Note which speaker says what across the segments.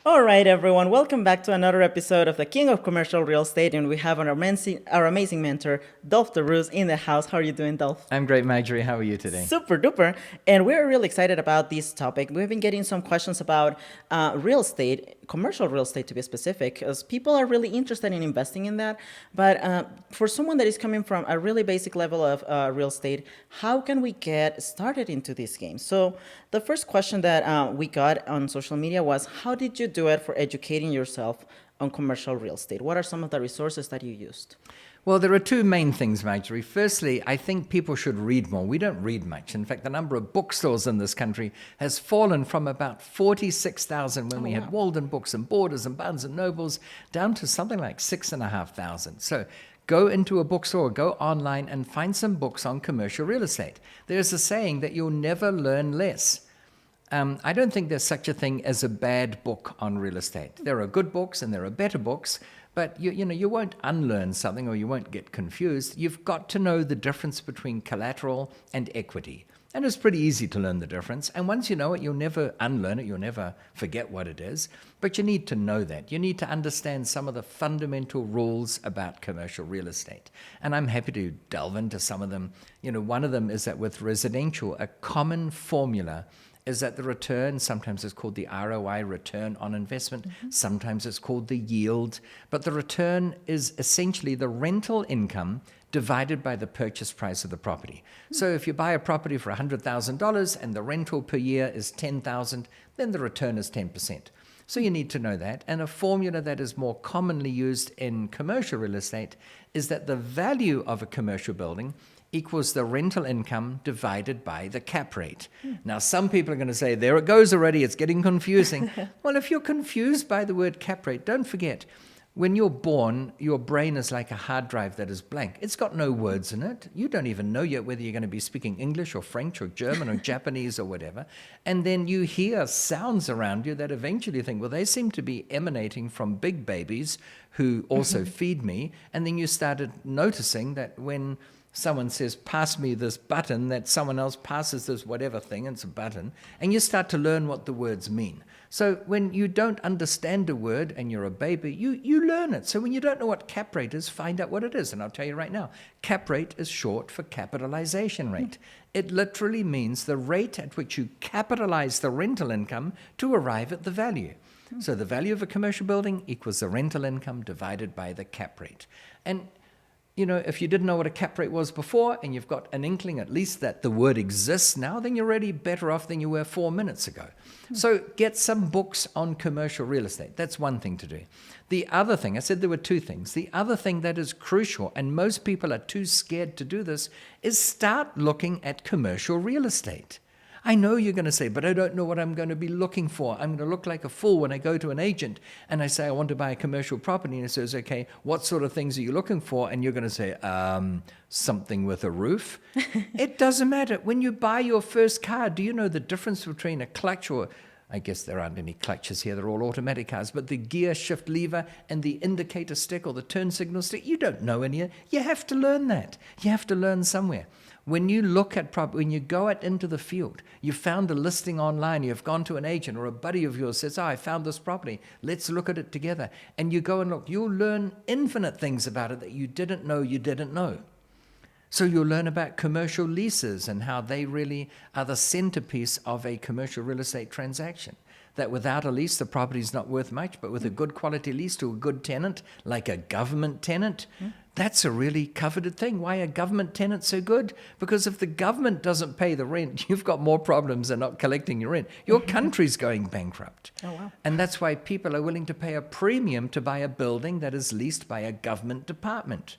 Speaker 1: All right, everyone, welcome back to another episode of the King of Commercial Real Estate, and we have our amazing mentor, Dolf de Roos, in the house. How are you doing, Dolf?
Speaker 2: I'm great, Marjorie. How are you today?
Speaker 1: Super duper. And we're really excited about this topic. We've been getting some questions about real estate, commercial real estate to be specific, because people are really interested in investing in that. But for someone that is coming from a really basic level of real estate, how can we get started into this game? So the first question that we got on social media was, how did you do it for educating yourself on commercial real estate? What are some of the resources that you used?
Speaker 2: Well, there are two main things, Marjorie. Firstly, I think people should read more. We don't read much. In fact, the number of bookstores in this country has fallen from about 46,000 when we had Walden Books and Borders and Barnes and Nobles down to something like 6,500. So go into a bookstore, go online and find some books on commercial real estate. There's a saying that you'll never learn less. I don't think there's such a thing as a bad book on real estate. There are good books and there are better books, but you won't unlearn something or you won't get confused. You've got to know the difference between collateral and equity. And it's pretty easy to learn the difference. And once you know it, you'll never unlearn it. You'll never forget what it is. But you need to know that. You need to understand some of the fundamental rules about commercial real estate. And I'm happy to delve into some of them. One of them is that with residential, a common formula is that the return, sometimes it's called the ROI, return on investment, sometimes it's called the yield, but the return is essentially the rental income divided by the purchase price of the property. So if you buy a property for $100,000 and the rental per year is $10,000, then the return is 10%. So you need to know that. And a formula that is more commonly used in commercial real estate is that the value of a commercial building equals the rental income divided by the cap rate. Now, some people are going to say, there it goes already, it's getting confusing. Well, if you're confused by the word cap rate, don't forget, when you're born, your brain is like a hard drive that is blank. It's got no words in it. You don't even know yet whether you're going to be speaking English or French or German or Japanese or whatever. And then you hear sounds around you that eventually you think, well, they seem to be emanating from big babies who also feed me. And then you started noticing that when someone says, pass me this button, that someone else passes this whatever thing, it's a button, and you start to learn what the words mean. So when you don't understand a word and you're a baby, you learn it. So when you don't know what cap rate is, find out what it is. And I'll tell you right now, cap rate is short for capitalization rate. It literally means the rate at which you capitalize the rental income to arrive at the value. So the value of a commercial building equals the rental income divided by the cap rate. And if you didn't know what a cap rate was before and you've got an inkling at least that the word exists now, then you're already better off than you were 4 minutes ago. So get some books on commercial real estate. That's one thing to do. The other thing, I said there were two things. The other thing that is crucial, and most people are too scared to do this, is start looking at commercial real estate. I know you're going to say, but I don't know what I'm going to be looking for. I'm going to look like a fool when I go to an agent and I say, I want to buy a commercial property. And he says, okay, what sort of things are you looking for? And you're going to say, something with a roof. It doesn't matter. When you buy your first car, do you know the difference between a clutch, or I guess there aren't any clutches here, they're all automatic cars, but the gear shift lever and the indicator stick or the turn signal stick, you don't know any. You have to learn that. You have to learn somewhere. When you look at when you go out into the field, you found a listing online, you've gone to an agent or a buddy of yours says, I found this property, let's look at it together. And you go and look, you'll learn infinite things about it that you didn't know. So you'll learn about commercial leases and how they really are the centerpiece of a commercial real estate transaction. That without a lease, the property is not worth much, but with a good quality lease to a good tenant, like a government tenant, that's a really coveted thing. Why are government tenants so good? Because if the government doesn't pay the rent, you've got more problems than not collecting your rent. Your country's going bankrupt.
Speaker 1: Oh, wow.
Speaker 2: And that's why people are willing to pay a premium to buy a building that is leased by a government department.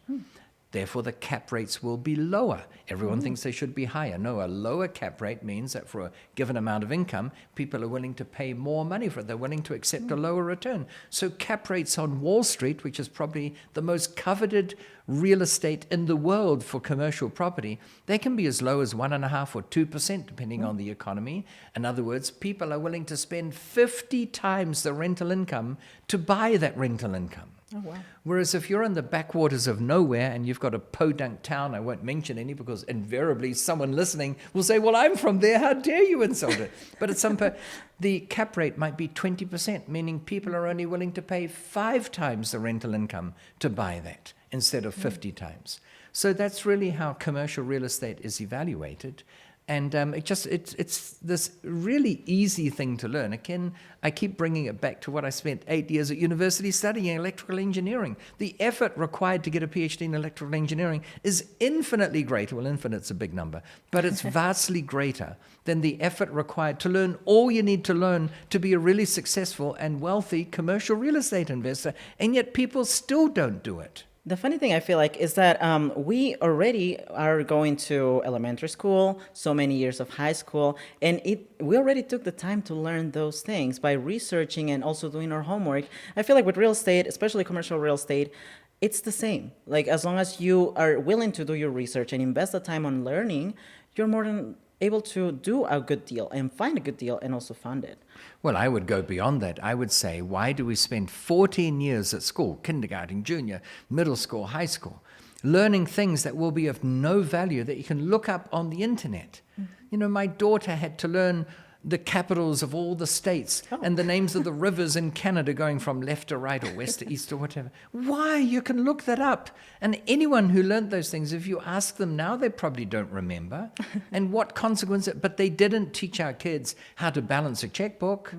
Speaker 2: Therefore, the cap rates will be lower. Everyone thinks they should be higher. No, a lower cap rate means that for a given amount of income, people are willing to pay more money for it. They're willing to accept a lower return. So cap rates on Wall Street, which is probably the most coveted real estate in the world for commercial property, they can be as low as 1.5% or 2%, depending on the economy. In other words, people are willing to spend 50 times the rental income to buy that rental income.
Speaker 1: Oh, wow.
Speaker 2: Whereas if you're in the backwaters of nowhere and you've got a podunk town, I won't mention any because invariably someone listening will say, well, I'm from there, how dare you insult it? But at some point, the cap rate might be 20%, meaning people are only willing to pay 5 times the rental income to buy that instead of 50 times. So that's really how commercial real estate is evaluated. And it's this really easy thing to learn. Again, I keep bringing it back to what I spent 8 years at university studying, electrical engineering. The effort required to get a PhD in electrical engineering is infinitely greater. Well, infinite's a big number, but it's vastly greater than the effort required to learn all you need to learn to be a really successful and wealthy commercial real estate investor. And yet people still don't do it.
Speaker 1: The funny thing I feel like is that we already are going to elementary school, so many years of high school, and we already took the time to learn those things by researching and also doing our homework. I feel like with real estate, especially commercial real estate, it's the same. Like as long as you are willing to do your research and invest the time on learning, you're more than able to do a good deal and find a good deal and also fund it.
Speaker 2: Well, I would go beyond that. I would say, why do we spend 14 years at school, kindergarten, junior, middle school, high school, learning things that will be of no value that you can look up on the internet? Mm-hmm. You know, my daughter had to learn the capitals of all the states and the names of the rivers in Canada going from left to right or west to east or whatever. Why? You can look that up. And anyone who learned those things, if you ask them now, they probably don't remember. And what consequence? But they didn't teach our kids how to balance a checkbook.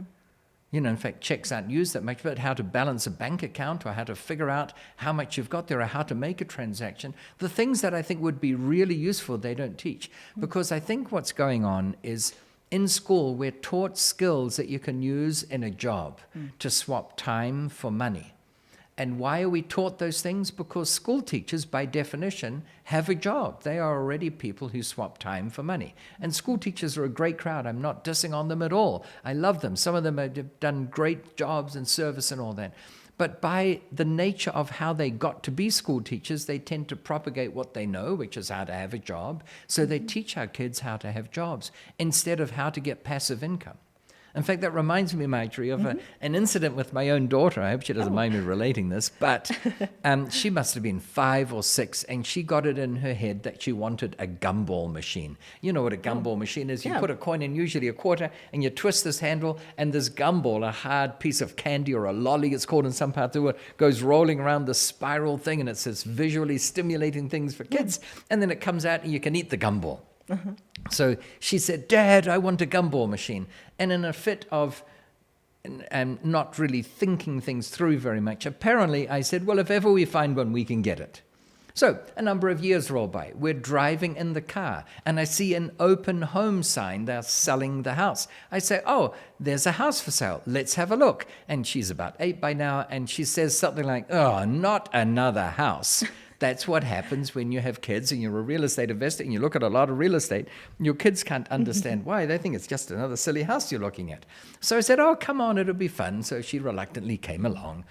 Speaker 2: You know, in fact, checks aren't used that much, but how to balance a bank account or how to figure out how much you've got there or how to make a transaction. The things that I think would be really useful, they don't teach. Because I think what's going on is in school, we're taught skills that you can use in a job to swap time for money. And why are we taught those things? Because school teachers, by definition, have a job. They are already people who swap time for money. And school teachers are a great crowd. I'm not dissing on them at all. I love them. Some of them have done great jobs and service and all that. But by the nature of how they got to be school teachers, they tend to propagate what they know, which is how to have a job. So they teach our kids how to have jobs instead of how to get passive income. In fact, that reminds me, Marjorie, of an incident with my own daughter. I hope she doesn't mind me relating this, but she must have been 5 or 6, and she got it in her head that she wanted a gumball machine. You know what a gumball machine is? You put a coin in, usually a quarter, and you twist this handle, and this gumball, a hard piece of candy or a lolly, it's called in some parts of the world, goes rolling around this spiral thing, and it's this visually stimulating things for kids, and then it comes out, and you can eat the gumball. So she said, Dad, I want a gumball machine. And in a fit of not really thinking things through very much, apparently I said, well, if ever we find one, we can get it. So a number of years roll by. We're driving in the car, and I see an open home sign. They're selling the house. I say, oh, there's a house for sale. Let's have a look. And she's about 8 by now, and she says something like, oh, not another house. That's what happens when you have kids and you're a real estate investor and you look at a lot of real estate. Your kids can't understand why. They think it's just another silly house you're looking at. So I said, oh, come on, it'll be fun. So she reluctantly came along.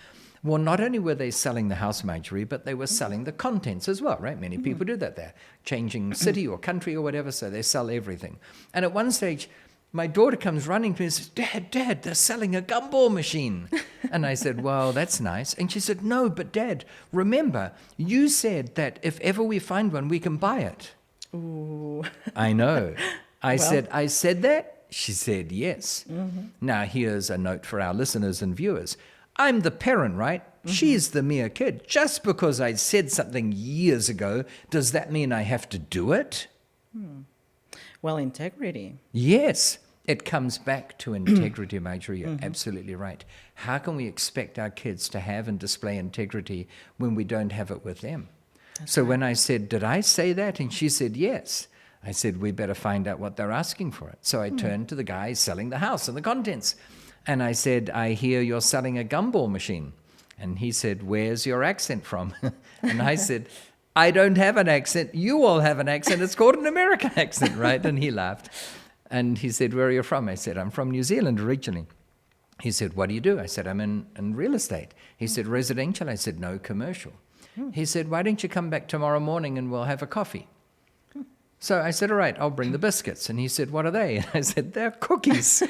Speaker 2: Well, not only were they selling the house, Marjorie, but they were selling the contents as well, right? Many people do that. They're changing city or country or whatever, so they sell everything. And at one stage, my daughter comes running to me and says, Dad, they're selling a gumball machine. And I said, well, that's nice. And she said, no, but Dad, remember, you said that if ever we find one, we can buy it.
Speaker 1: Ooh.
Speaker 2: I know. I said that? She said, yes. Mm-hmm. Now, here's a note for our listeners and viewers. I'm the parent, right? Mm-hmm. She's the mere kid. Just because I said something years ago, does that mean I have to do it?
Speaker 1: Well, integrity.
Speaker 2: Yes, it comes back to integrity, Marjorie. You're absolutely right. How can we expect our kids to have and display integrity when we don't have it with them? That's right. When I said, did I say that? And she said, yes. I said, we better find out what they're asking for it. So I turned to the guy selling the house and the contents. And I said, I hear you're selling a gumball machine. And he said, where's your accent from? And I said, I don't have an accent. You all have an accent. It's called an American accent, right? And he laughed. And he said, where are you from? I said, I'm from New Zealand originally. He said, what do you do? I said, I'm in real estate. He said, residential? I said, no, commercial. He said, why don't you come back tomorrow morning and we'll have a coffee? So I said, all right, I'll bring the biscuits. And he said, what are they? And I said, they're cookies.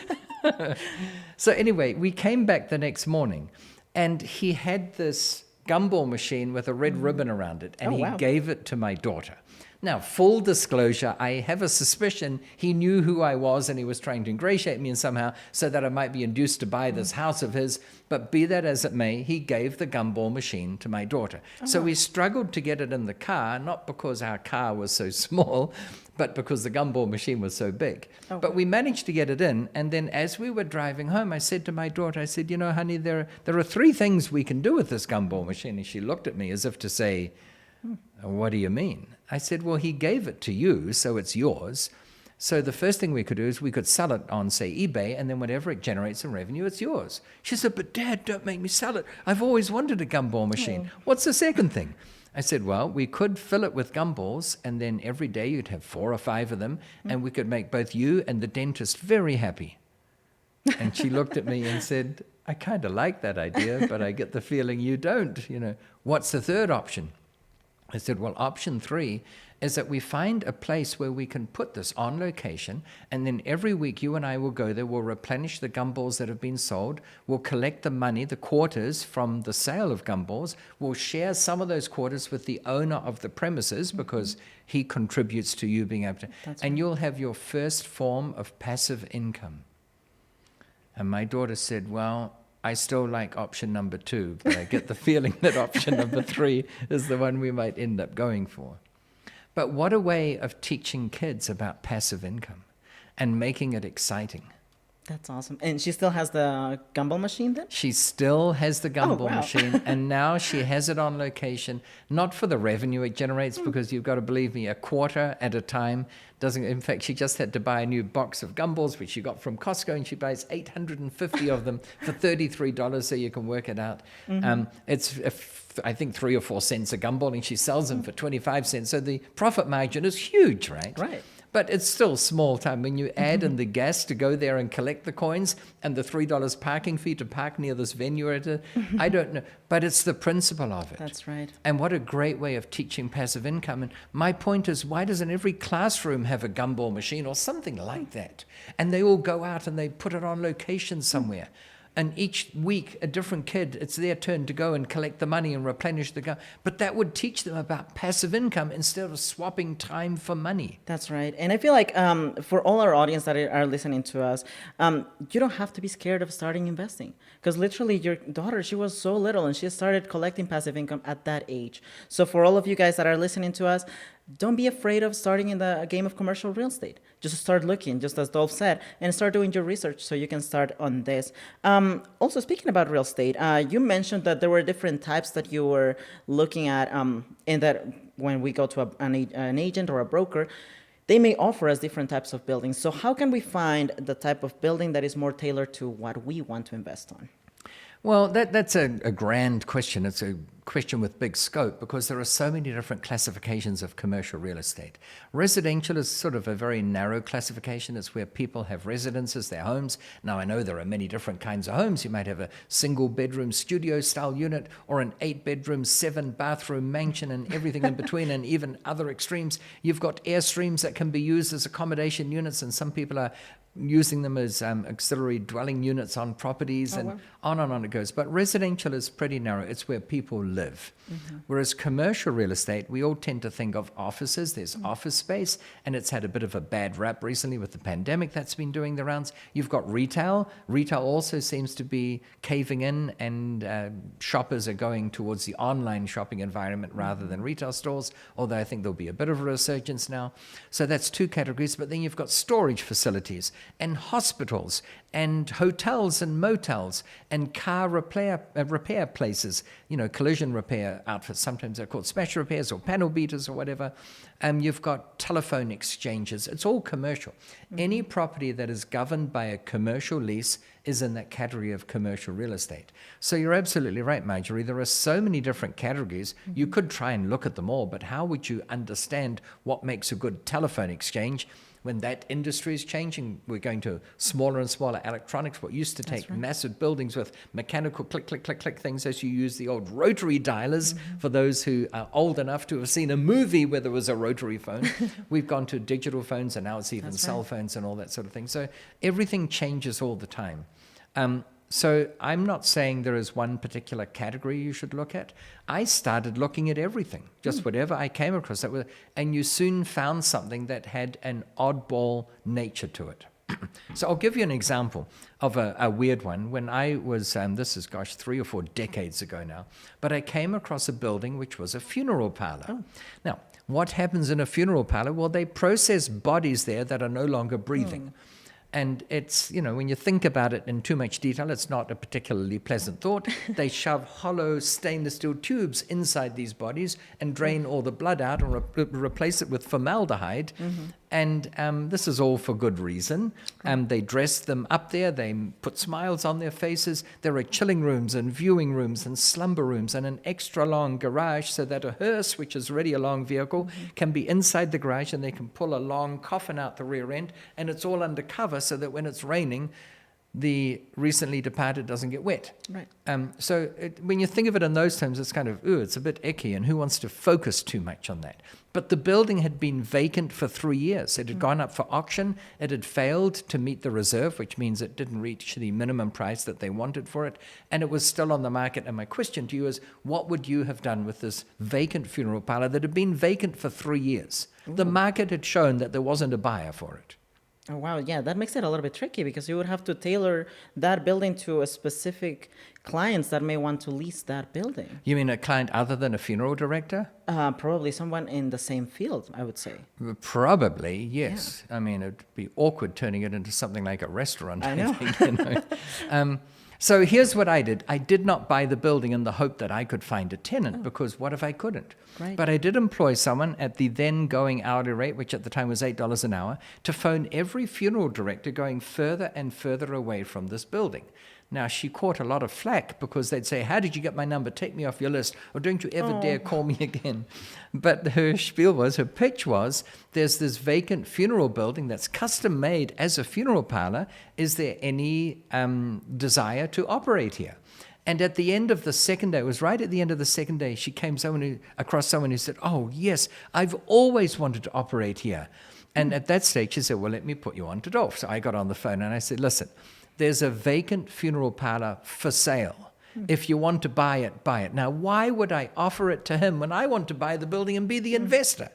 Speaker 2: So anyway, we came back the next morning, and he had this gumball machine with a red ribbon around it, and
Speaker 1: Oh,
Speaker 2: he
Speaker 1: wow.
Speaker 2: gave it to my daughter. Now, full disclosure, I have a suspicion he knew who I was and he was trying to ingratiate me in somehow so that I might be induced to buy this house of his. But be that as it may, he gave the gumball machine to my daughter. So we struggled to get it in the car, not because our car was so small, but because the gumball machine was so big. But we managed to get it in. And then as we were driving home, I said to my daughter, I said, you know, honey, there are 3 things we can do with this gumball machine. And she looked at me as if to say, what do you mean? I said, well, he gave it to you, so it's yours. So the first thing we could do is we could sell it on, say, eBay, and then whatever it generates in revenue, it's yours. She said, but Dad, don't make me sell it. I've always wanted a gumball machine. What's the second thing? I said, well, we could fill it with gumballs, and then every day you'd have 4 or 5 of them, and we could make both you and the dentist very happy. And she looked at me and said, I kind of like that idea, but I get the feeling you don't. You know, what's the third option? I said, well, option 3 is that we find a place where we can put this on location, and then every week you and I will go there, we'll replenish the gumballs that have been sold, we'll collect the money, the quarters from the sale of gumballs, we'll share some of those quarters with the owner of the premises because he contributes to you being able to, and you'll have your first form of passive income. And my daughter said, well, I still like option number 2, but I get the feeling that option number 3 is the one we might end up going for. But what a way of teaching kids about passive income and making it exciting.
Speaker 1: That's awesome. And she still has the gumball machine then?
Speaker 2: She still has the gumball
Speaker 1: wow.
Speaker 2: machine, and now she has it on location, not for the revenue it generates, because you've got to believe me, a quarter at a time doesn't. In fact, she just had to buy a new box of gumballs, which she got from Costco, and she buys 850 of them for $33, so you can work it out. It's, I think, 3 or 4 cents a gumball, and she sells them for 25 cents. So the profit margin is huge, right?
Speaker 1: Right.
Speaker 2: But it's still small time. When you add in the gas to go there and collect the coins and the $3 parking fee to park near this venue, I don't know. But it's the principle of it.
Speaker 1: That's right.
Speaker 2: And what a great way of teaching passive income. And my point is, why doesn't every classroom have a gumball machine or something like that? And they all go out and they put it on location somewhere. And each week, a different kid, it's their turn to go and collect the money and replenish the gun. But that would teach them about passive income instead of swapping time for money.
Speaker 1: That's right. And I feel like for all our audience that are listening to us, you don't have to be scared of starting investing. Because literally your daughter, she was so little and she started collecting passive income at that age. So for all of you guys that are listening to us, don't be afraid of starting in the game of commercial real estate. Just start looking, just as Dolf said, and start doing your research so you can start on this. Also, speaking about real estate, you mentioned that there were different types that you were looking at, and that when we go to an agent or a broker, they may offer us different types of buildings. So how can we find the type of building that is more tailored to what we want to invest on?
Speaker 2: Well, that's a grand question. It's a question with big scope because there are so many different classifications of commercial real estate. Residential is sort of a very narrow classification. It's where people have residences, their homes. Now, I know there are many different kinds of homes. You might have a single bedroom studio style unit or an 8-bedroom, 7-bathroom mansion and everything in between, and even other extremes. You've got airstreams that can be used as accommodation units, and some people are using them as auxiliary dwelling units on properties, and on it goes. But residential is pretty narrow. It's where people live. Whereas commercial real estate, we all tend to think of offices. There's office space, and it's had a bit of a bad rap recently with the pandemic that's been doing the rounds. You've got retail. Retail also seems to be caving in, and shoppers are going towards the online shopping environment rather than retail stores, although I think there'll be a bit of a resurgence now. So that's 2 categories. But then you've got storage facilities and hospitals and hotels and motels and car repair places, collision repair outfits. Sometimes they're called smash repairs or panel beaters or whatever. You've got telephone exchanges. It's all commercial. Any property that is governed by a commercial lease is in that category of commercial real estate. So you're absolutely right, Marjorie. There are so many different categories. You could try and look at them all, but how would you understand what makes a good telephone exchange when that industry is changing? We're going to smaller and smaller electronics. What used to take massive buildings with mechanical click, click, click, click things, as you use the old rotary dialers for those who are old enough to have seen a movie where there was a rotary phone. We've gone to digital phones, and now it's even cell phones and all that sort of thing. So everything changes all the time. So I'm not saying there is one particular category you should look at. I started looking at everything, just whatever I came across. And you soon found something that had an oddball nature to it. So I'll give you an example of a weird one. When I was, this is, 3 or 4 decades ago now, but I came across a building which was a funeral parlor. Now, what happens in a funeral parlor? Well, they process bodies there that are no longer breathing. And it's, when you think about it in too much detail, it's not a particularly pleasant thought. They shove hollow stainless steel tubes inside these bodies and drain all the blood out and replace it with formaldehyde. And this is all for good reason. They dress them up there. They put smiles on their faces. There are chilling rooms and viewing rooms and slumber rooms and an extra long garage so that a hearse, which is already a long vehicle, can be inside the garage, and they can pull a long coffin out the rear end, and it's all under cover so that when it's raining, the recently departed doesn't get wet.
Speaker 1: Right.
Speaker 2: So when you think of it in those terms, it's kind of, it's a bit icky, and who wants to focus too much on that? But the building had been vacant for 3 years. It had gone up for auction. It had failed to meet the reserve, which means it didn't reach the minimum price that they wanted for it, and it was still on the market. And my question to you is, what would you have done with this vacant funeral parlor that had been vacant for 3 years? The market had shown that there wasn't a buyer for it.
Speaker 1: Oh, wow. Yeah, that makes it a little bit tricky because you would have to tailor that building to a specific clients that may want to lease that building.
Speaker 2: You mean a client other than a funeral director?
Speaker 1: Probably someone in the same field, I would say.
Speaker 2: Probably, yes. Yeah. I mean, it'd be awkward turning it into something like a restaurant.
Speaker 1: I know.
Speaker 2: Think, So here's what I did. I did not buy the building in the hope that I could find a tenant, because what if I couldn't?
Speaker 1: Right.
Speaker 2: But I did employ someone at the then going hourly rate, which at the time was $8 an hour, to phone every funeral director going further and further away from this building. Now, she caught a lot of flack because they'd say, "How did you get my number? Take me off your list, or don't you ever dare call me again." But her pitch was, there's this vacant funeral building that's custom made as a funeral parlor. Is there any desire to operate here? And at the end of the second day, it was right at the end of the second day, she came across someone who said, "Oh, yes, I've always wanted to operate here." And at that stage, she said, "Well, let me put you on to Dolf." So I got on the phone and I said, "Listen, there's a vacant funeral parlor for sale. If you want to buy it, buy it." Now, why would I offer it to him when I want to buy the building and be the investor?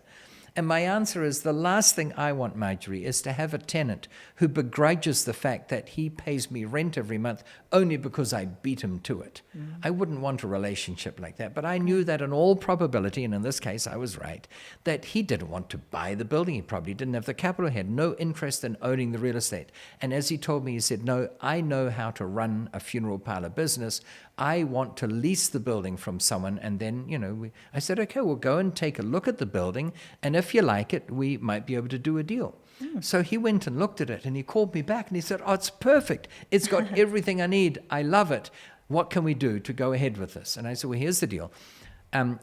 Speaker 2: And my answer is, the last thing I want, Marjorie, is to have a tenant who begrudges the fact that he pays me rent every month only because I beat him to it. I wouldn't want a relationship like that. But I knew that in all probability, and in this case I was right, that he didn't want to buy the building. He probably didn't have the capital. He had no interest in owning the real estate. And as he told me, he said, "No, I know how to run a funeral parlor business. I want to lease the building from someone." And then, I said, "Okay, we'll go and take a look at the building. And if you like it, we might be able to do a deal." So he went and looked at it, and he called me back and he said, "Oh, it's perfect. It's got everything I need. I love it. What can we do to go ahead with this?" And I said, "Well, here's the deal.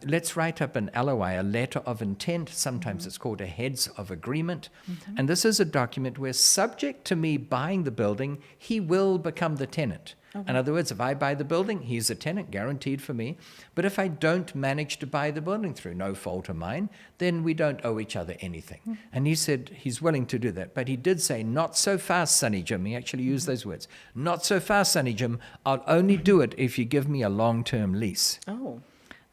Speaker 2: Let's write up an LOI, a letter of intent. Sometimes it's called a heads of agreement. And this is a document where, subject to me buying the building, he will become the tenant. In other words, if I buy the building, he's a tenant, guaranteed for me. But if I don't manage to buy the building through no fault of mine, then we don't owe each other anything." And he said he's willing to do that. But he did say, "Not so fast, Sonny Jim." He actually used those words. "Not so fast, Sonny Jim. I'll only do it if you give me a long-term lease."
Speaker 1: Oh.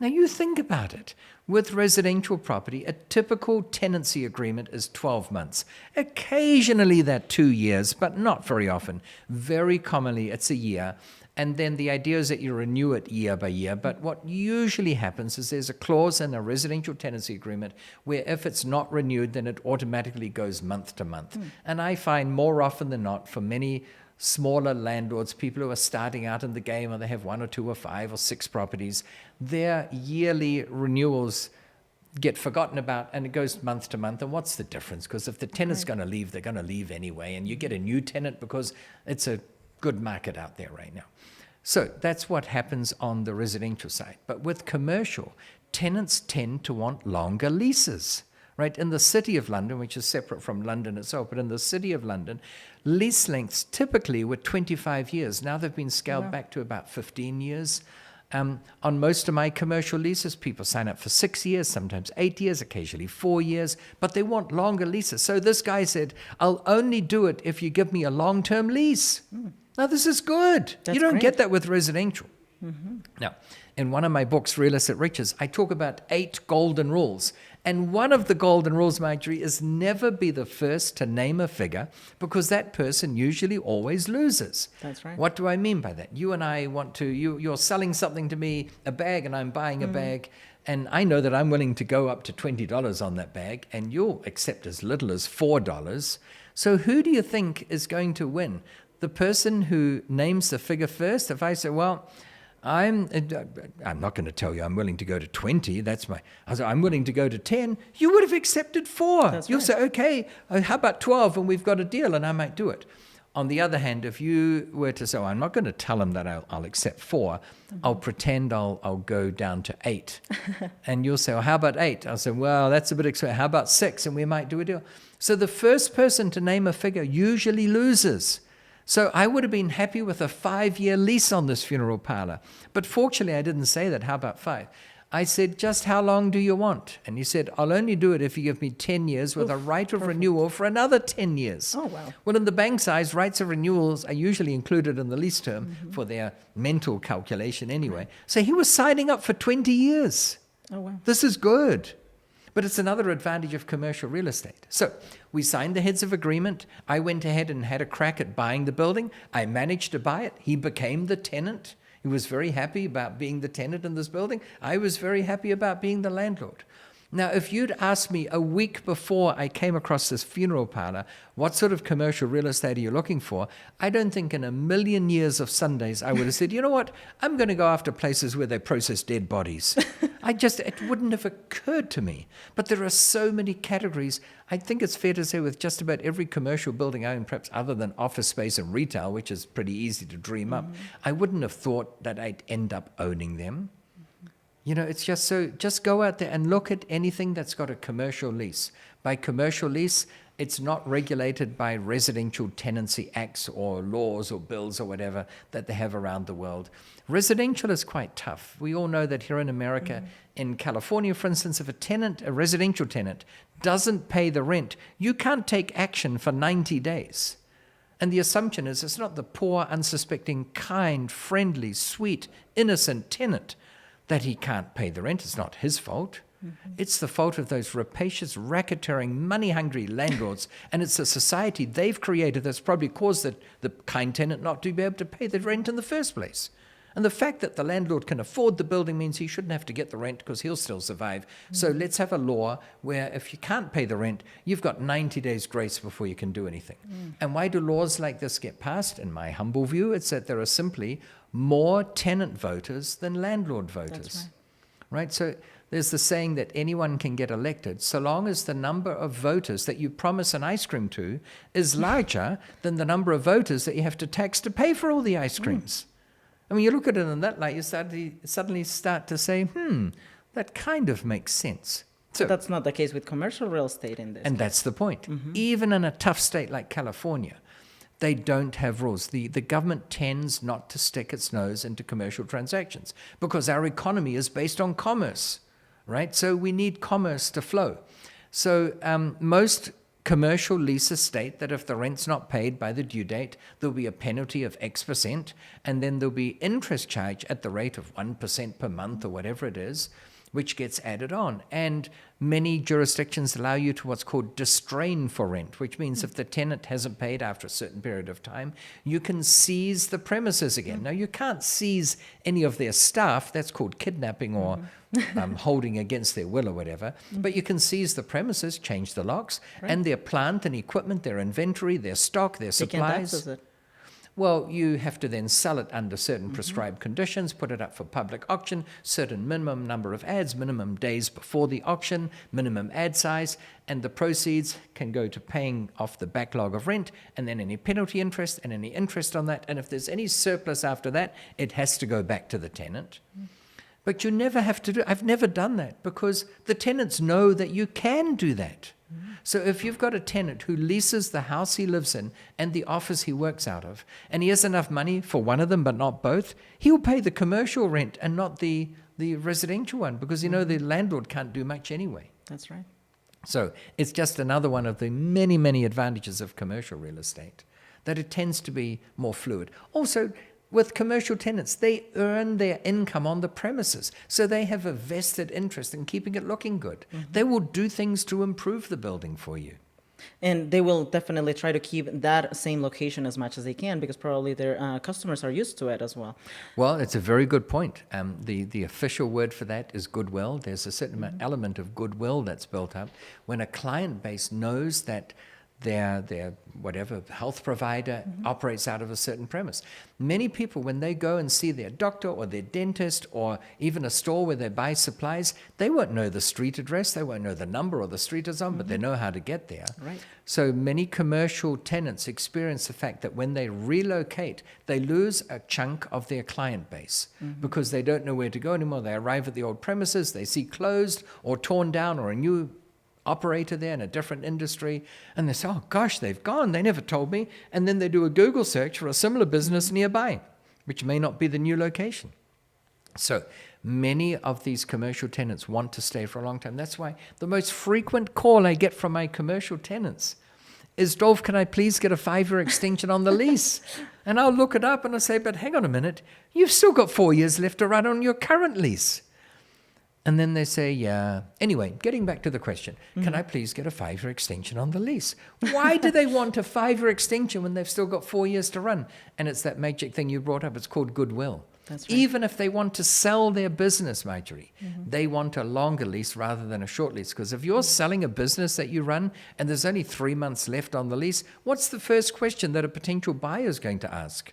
Speaker 2: Now you think about it. With residential property, a typical tenancy agreement is 12 months. Occasionally that 2 years, but not very often. Very commonly it's a year. And then the idea is that you renew it year by year. But what usually happens is there's a clause in a residential tenancy agreement where if it's not renewed, then it automatically goes month to month. And I find more often than not, for many smaller landlords, people who are starting out in the game, or they have 1 or 2 or 5 or 6 properties, their yearly renewals get forgotten about, and it goes month to month. And what's the difference? Because if the tenant's going to leave, they're going to leave anyway, and you get a new tenant because it's a good market out there right now. So that's what happens on the residential side. But with commercial, tenants tend to want longer leases. Right, in the City of London, which is separate from London itself, but in the City of London, lease lengths typically were 25 years. Now they've been scaled back to about 15 years. On most of my commercial leases, people sign up for 6 years, sometimes 8 years, occasionally 4 years, but they want longer leases. So this guy said, "I'll only do it if you give me a long-term lease." Now, this is good.
Speaker 1: That's
Speaker 2: You don't
Speaker 1: great.
Speaker 2: get that with residential. Now, in one of my books, Real Estate Riches, I talk about 8 golden rules. And one of the golden rules, Marjorie, is never be the first to name a figure, because that person usually always loses.
Speaker 1: That's right.
Speaker 2: What do I mean by that? You and I want to, you're selling something to me, a bag, and I'm buying a bag. And I know that I'm willing to go up to $20 on that bag, and you'll accept as little as $4. So who do you think is going to win? The person who names the figure first? If I say, well, I'm not going to tell you I'm willing to go to 20. I'm willing to go to 10. You would have accepted 4.
Speaker 1: That's
Speaker 2: You'll
Speaker 1: right.
Speaker 2: say, okay, how about 12? And we've got a deal, and I might do it. On the other hand, if you were to say, I'm not going to tell him that I'll accept 4, I'll pretend I'll go down to 8. And you'll say, well, how about 8? I'll say, well, that's a bit expensive. How about 6? And we might do a deal. So the first person to name a figure usually loses. So I would have been happy with a 5-year lease on this funeral parlor. But fortunately, I didn't say that. How about 5? I said, just how long do you want? And he said, I'll only do it if you give me 10 years with a right of renewal for another 10 years.
Speaker 1: Oh, wow.
Speaker 2: Well, in the bank size, rights of renewals are usually included in the lease term for their mental calculation anyway. So he was signing up for 20 years.
Speaker 1: Oh, wow.
Speaker 2: This is good. But it's another advantage of commercial real estate. So we signed the heads of agreement. I went ahead and had a crack at buying the building. I managed to buy it. He became the tenant. He was very happy about being the tenant in this building. I was very happy about being the landlord. Now, if you'd asked me a week before I came across this funeral parlor, what sort of commercial real estate are you looking for? I don't think in a million years of Sundays I would have said, you know what, I'm going to go after places where they process dead bodies. It wouldn't have occurred to me. But there are so many categories. I think it's fair to say with just about every commercial building I own, perhaps other than office space and retail, which is pretty easy to dream up, I wouldn't have thought that I'd end up owning them. You know, it's just go out there and look at anything that's got a commercial lease. By commercial lease, it's not regulated by residential tenancy acts or laws or bills or whatever that they have around the world. Residential is quite tough. We all know that here in America, in California, for instance, if a residential tenant, doesn't pay the rent, you can't take action for 90 days. And the assumption is it's not the poor, unsuspecting, kind, friendly, sweet, innocent tenant that he can't pay the rent. It's not his fault. It's the fault of those rapacious, racketeering, money-hungry landlords, and it's a society they've created that's probably caused the kind tenant not to be able to pay the rent in the first place. And the fact that the landlord can afford the building means he shouldn't have to get the rent because he'll still survive. So let's have a law where if you can't pay the rent, you've got 90 days grace before you can do anything. And why do laws like this get passed? In my humble view, it's that there are simply more tenant voters than landlord voters.
Speaker 1: That's
Speaker 2: Right? So there's the saying that anyone can get elected so long as the number of voters that you promise an ice cream to is larger than the number of voters that you have to tax to pay for all the ice creams. I mean, you look at it in that light, you suddenly start to say, that kind of makes sense. So
Speaker 1: But that's not the case with commercial real estate in this.
Speaker 2: and that's the point. Even in a tough state like California, they don't have rules. The government tends not to stick its nose into commercial transactions because our economy is based on commerce, right? So we need commerce to flow. So most commercial leases state that if the rent's not paid by the due date, there'll be a penalty of X%, and then there'll be interest charge at the rate of 1% per month or whatever it is, which gets added on. And many jurisdictions allow you to what's called distrain for rent, which means if the tenant hasn't paid after a certain period of time, you can seize the premises again. Now, you can't seize any of their stuff. That's called kidnapping or holding against their will or whatever. But you can seize the premises, change the locks, and their plant and equipment, their inventory, their stock, their
Speaker 1: They can't
Speaker 2: supplies.
Speaker 1: access it.
Speaker 2: Well, you have to then sell it under certain prescribed conditions, put it up for public auction, certain minimum number of ads, minimum days before the auction, minimum ad size, and the proceeds can go to paying off the backlog of rent, and then any penalty interest and any interest on that. And if there's any surplus after that, it has to go back to the tenant. But you never have to do it. I've never done that because the tenants know that you can do that. So if you've got a tenant who leases the house he lives in and the office he works out of, and he has enough money for one of them but not both, he'll pay the commercial rent and not the residential one because, you know, the landlord can't do much anyway.
Speaker 1: That's right.
Speaker 2: So it's just another one of the many, many advantages of commercial real estate. that it tends to be more fluid. Also, with commercial tenants, they earn their income on the premises, so they have a vested interest in keeping it looking good. They will do things to improve the building for you.
Speaker 1: And they will definitely try to keep that same location as much as they can because probably their customers are used to it as well.
Speaker 2: Well, it's a very good point. The official word for that is goodwill. There's a certain element of goodwill that's built up when a client base knows that their whatever health provider operates out of a certain premise. Many people, when they go and see their doctor or their dentist or even a store where they buy supplies, they won't know the street address, they won't know the number or the street it's on, but they know how to get there.
Speaker 1: Right.
Speaker 2: So many commercial tenants experience the fact that when they relocate, they lose a chunk of their client base because they don't know where to go anymore. They arrive at the old premises, they see closed or torn down or a new operator there in a different industry, and they say, oh gosh, they've gone, they never told me, and then they do a Google search for a similar business nearby, which may not be the new location. So many of these commercial tenants want to stay for a long time. That's why the most frequent call I get from my commercial tenants is, Dolf, can I please get a 5-year extension on the lease? And I'll look it up and I'll say, but hang on a minute, you've still got 4 years left to run on your current lease. And then they say, yeah. Anyway, getting back to the question, can I please get a 5-year extension on the lease? Why do they want a 5-year extension when they've still got 4 years to run? And it's that magic thing you brought up. It's called goodwill.
Speaker 1: That's right.
Speaker 2: Even if they want to sell their business, Marjorie, they want a longer lease rather than a short lease. Because if you're selling a business that you run and there's only 3 months left on the lease, what's the first question that a potential buyer is going to ask?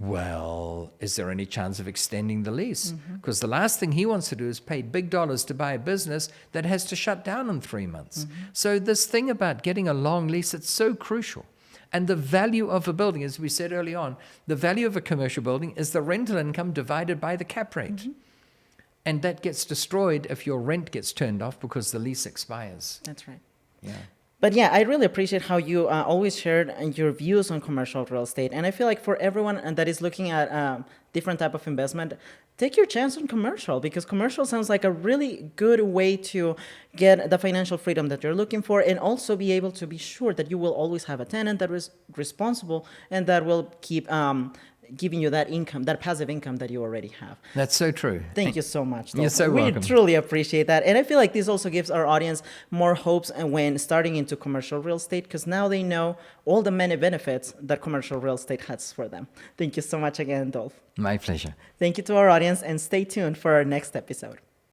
Speaker 2: Well, is there any chance of extending the lease? Because the last thing he wants to do is pay big dollars to buy a business that has to shut down in 3 months. So this thing about getting a long lease, it's so crucial. And the value of a building, as we said early on, the value of a commercial building is the rental income divided by the cap rate. And that gets destroyed if your rent gets turned off because the lease expires.
Speaker 1: That's right.
Speaker 2: Yeah.
Speaker 1: But yeah, I really appreciate how you always shared your views on commercial real estate. And I feel like for everyone that is looking at different type of investment, take your chance on commercial because commercial sounds like a really good way to get the financial freedom that you're looking for and also be able to be sure that you will always have a tenant that is responsible and that will keep giving you that income, that passive income that you already have.
Speaker 2: That's so true.
Speaker 1: Thank you so much, Dolf.
Speaker 2: You're so welcome.
Speaker 1: We truly appreciate that. And I feel like this also gives our audience more hopes when starting into commercial real estate because now they know all the many benefits that commercial real estate has for them. Thank you so much again, Dolf.
Speaker 2: My pleasure.
Speaker 1: Thank you to our audience and stay tuned for our next episode.